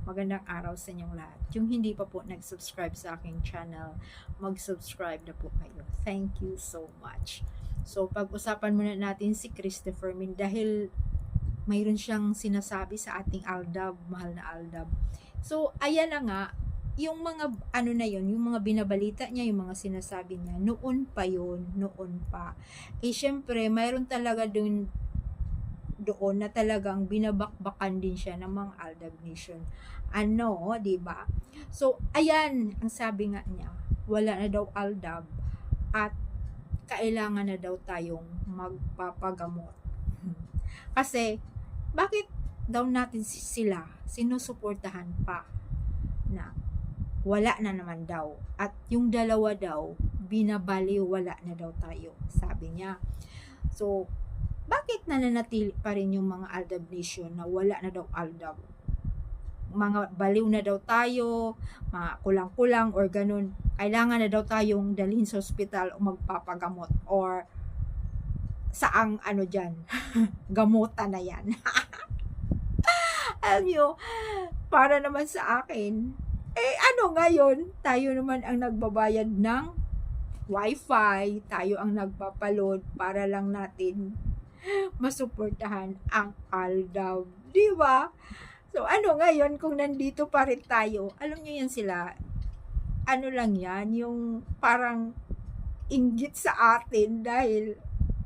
magandang araw sa inyong lahat. Yung hindi pa po nag-subscribe sa aking channel, mag-subscribe na po kayo. Thank you so much. So, pag-usapan muna natin si Christopher Min dahil mayroon siyang sinasabi sa ating Aldab, mahal na Aldab. So, ayan na nga, yung mga ano na yun, yung mga binabalita niya, yung mga sinasabi niya, noon pa yun, noon pa. Eh, syempre, mayroon talaga doon na talagang binabakbakan din siya ng mga Aldab Nation. Ano, 'di ba? So, ayan, ang sabi nga niya, wala na daw Aldab at kailangan na daw tayong magpapagamot. Kasi, bakit daw natin sila sinusuportahan pa na wala na naman daw at yung dalawa daw binabaliwala na daw tayo, sabi niya. So, bakit nananatili pa rin yung mga Aldab Nation na wala na daw Aldab? Mga baliw na daw tayo, mga kulang-kulang or ganun. Kailangan na daw tayong dalhin sa ospital o magpapagamot or saang ano dyan, gamutan na yan. Alam nyo, para naman sa akin, ano ngayon, tayo naman ang nagbabayad ng wifi, tayo ang nagpapaload para lang natin masuportahan ang Aldab, di ba? So ano ngayon kung nandito pa rin tayo, alam niyo yan sila, ano lang yan, yung parang inggit sa atin dahil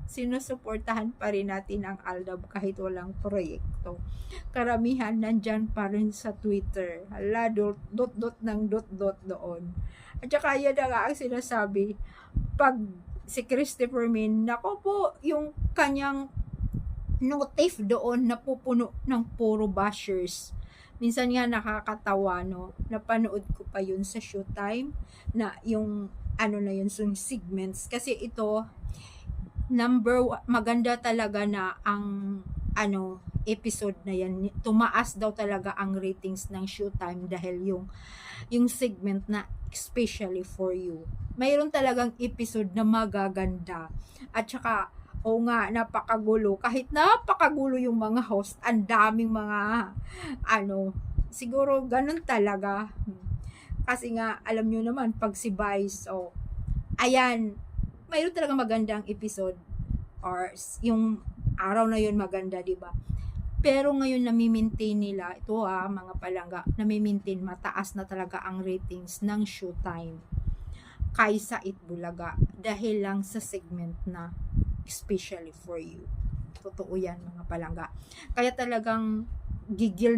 sinusuportahan pa rin natin ang Aldab kahit walang proyekto. Karamihan nandyan pa rin sa Twitter. Hala, dot-dot ng dot-dot doon. At saka yan na nga ang sinasabi, pag si Christopher Min, nako po, yung kanyang notif doon napupuno ng puro bashers. Minsan nga nakakatawa, no? Napanood ko pa yun sa Showtime na yung ano na yun, yung segments. Kasi ito, maganda talaga na ang ano episode na yan. Tumaas daw talaga ang ratings ng Showtime dahil yung segment na especially for you. Mayroon talagang episode na magaganda. At saka, o nga, napakagulo. Kahit napakagulo yung mga host, ang daming mga, siguro ganun talaga. Kasi nga, alam nyo naman, pag si Vice, ayan, mayroon talaga magandang episode. Or, yung araw na yun maganda, diba? Pero ngayon nami-maintain nila, ito mga palangga, nami-maintain mataas na talaga ang ratings ng Showtime kaysa Itbulaga dahil lang sa segment na especially for you. Totoo yan mga palangga. Kaya talagang gigil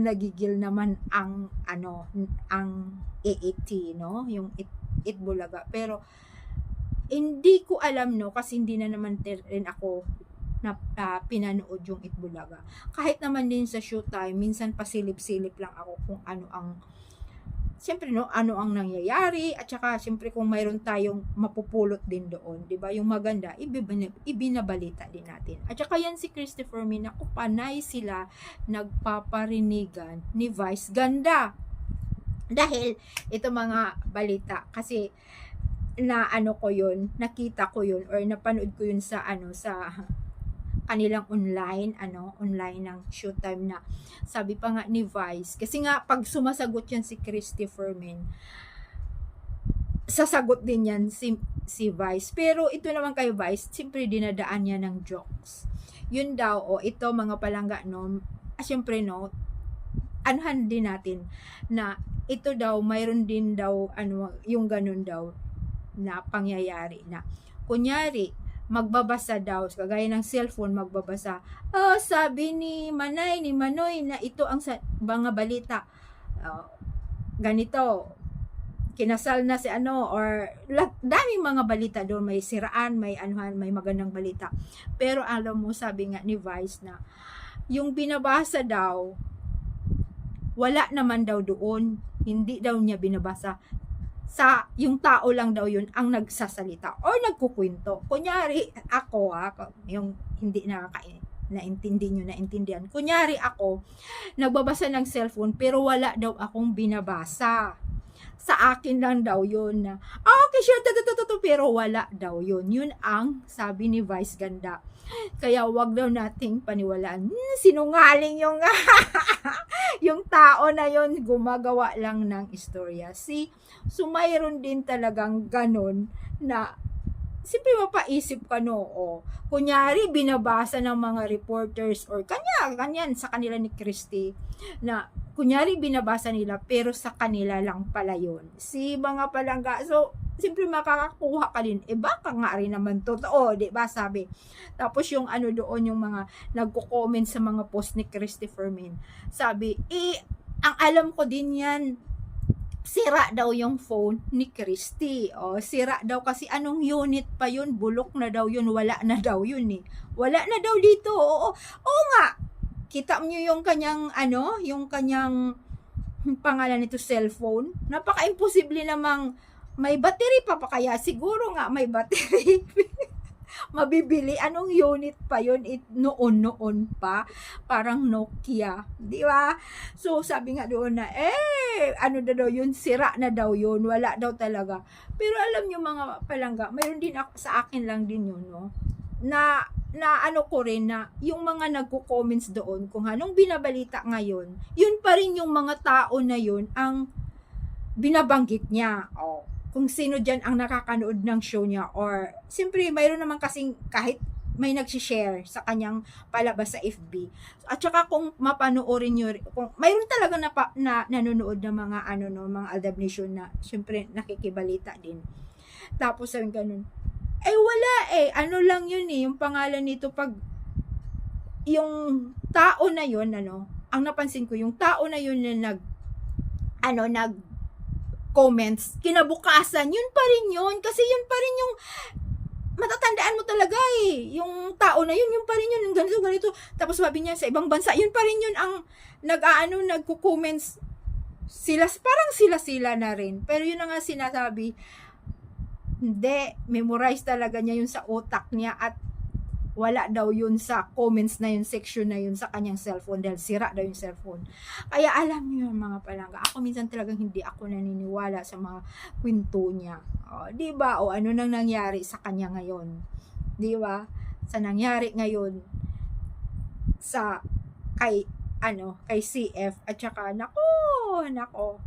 naman ang ang AAT, no? Yung Itbulaga. Pero hindi ko alam, no, kasi hindi na naman rin ako na pinanood yung Itbulaga. Kahit naman din sa Showtime, minsan pasilip-silip lang ako kung ano ang siyempre, no, ano ang nangyayari at saka siyempre kung mayroon tayong mapupulot din doon, 'di ba? Yung maganda, ibinabalita din natin. At saka yan si Christopher Min, ako panay sila nagpaparinigan ni Vice ganda. Dahil ito mga balita kasi na ko yun, nakita ko yun or napanood ko yun sa sa kanilang online ng Showtime na sabi pa nga ni Vice, kasi nga pag sumasagot yan si Christopher Min, sasagot din yan si Vice, pero ito naman kay Vice, siyempre dinadaan niya ng jokes. Yun daw, ito mga palangga, no, siyempre, no, anuhan din natin na ito daw, mayroon din daw, yung ganun daw, na pangyayari na, kunyari, magbabasa daw, kagaya ng cellphone, magbabasa, sabi ni Manay, ni Manoy, na ito ang mga balita, ganito, kinasal na si or daming mga balita doon, may siraan, may anuhan, may magandang balita. Pero alam mo, sabi nga ni Vice na, yung binabasa daw, wala naman daw doon, hindi daw niya binabasa, sa yung tao lang daw yun ang nagsasalita or nagkukwento. Kunyari ako, yung hindi naintindihan. Kunyari ako, nagbabasa ng cellphone pero wala daw akong binabasa. sa akin lang daw yun na, okay, sure, pero wala daw yun. Yun ang sabi ni Vice Ganda. Kaya wag daw nating paniwalaan. Sinungaling yung yung tao na yun, gumagawa lang ng istorya. So mayroon din talagang ganon na siyempre mapaisip ka no, kunyari binabasa ng mga reporters or kanyan sa kanila ni Christy na kunyari binabasa nila pero sa kanila lang pala yun. Si mga palangga, so siyempre makakakuha ka din, baka nga rin naman totoo, di ba sabi. Tapos yung ano doon, yung mga nagko-comment sa mga post ni Christopher Min, sabi, ang alam ko din yan, sira daw yung phone ni Christy. Sira daw kasi anong unit pa yun? Bulok na daw yun. Wala na daw yun eh. Wala na daw dito. Oo nga. Kita niyo yung kanyang yung kanyang pangalan nito cellphone. Napaka-imposible namang may battery pa kaya siguro nga may battery. Mabibili. Anong unit pa yun? Noon pa. Parang Nokia. Di ba? So, sabi nga doon na, ano na daw yun? Sira na daw yun. Wala daw talaga. Pero alam nyo mga palangga, mayroon din ako, sa akin lang din yun, no? Na ano ko rin na yung mga nagko-comments doon kung anong binabalita ngayon, yun pa rin yung mga tao na yun ang binabanggit niya. Kung sino dyan ang nakakanood ng show niya or siyempre mayroon naman kasing kahit may nag-share sa kanyang palabas sa FB. At saka kung mapanoorin nyo, kung mayroon talaga na nanonood ng mga mga Aldab Nation na siyempre nakikibalita din. Tapos sabi ganun, wala ano lang yun yung pangalan nito pag yung tao na yun ang napansin ko yung tao na yun na nag comments, kinabukasan, yun pa rin yun. Kasi yun pa rin yung matatandaan mo talaga yung tao na yun pa rin yun, ganito. Tapos sabi niya sa ibang bansa, yun pa rin yun ang nagko-comments sila, parang sila na rin. Pero yun na nga sinasabi, hindi, memorize talaga niya yun sa utak niya at wala daw yun sa comments na yun, section na yun sa kanyang cellphone dahil sira daw yung cellphone. Kaya alam niyo yung mga palangga, ako minsan talagang hindi ako naniniwala sa mga kwento niya. Di ba? Ano nang nangyari sa kanya ngayon? Di ba? Sa nangyari ngayon sa kay CF at saka nako,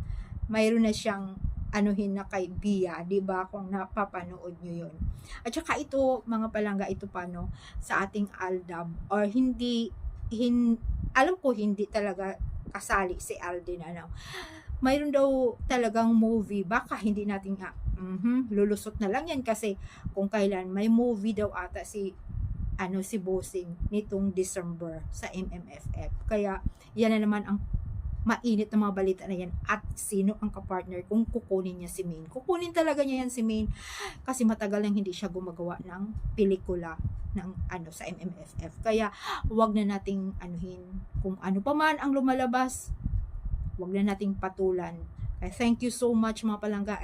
mayroon na siyang anuhin na kay Bia, 'di ba? Kung napapanood niyo 'yon. At saka ito, mga palangga, ito sa ating Aldab or alam ko hindi talaga kasali si Alden mayroon daw talagang movie, baka hindi natin lulusot na lang yan kasi kung kailan may movie daw ata si Bossing nitong December sa MMFF. Kaya yan na naman ang mainit na mga balita na yan at sino ang kapartner kung kukunin niya si Maine. Kukunin talaga niya yan si Maine kasi matagal nang hindi siya gumagawa ng pelikula ng sa MMFF. Kaya wag na nating kung ano pa man ang lumalabas, wag na nating patulan. Kaya thank you so much mga palangga.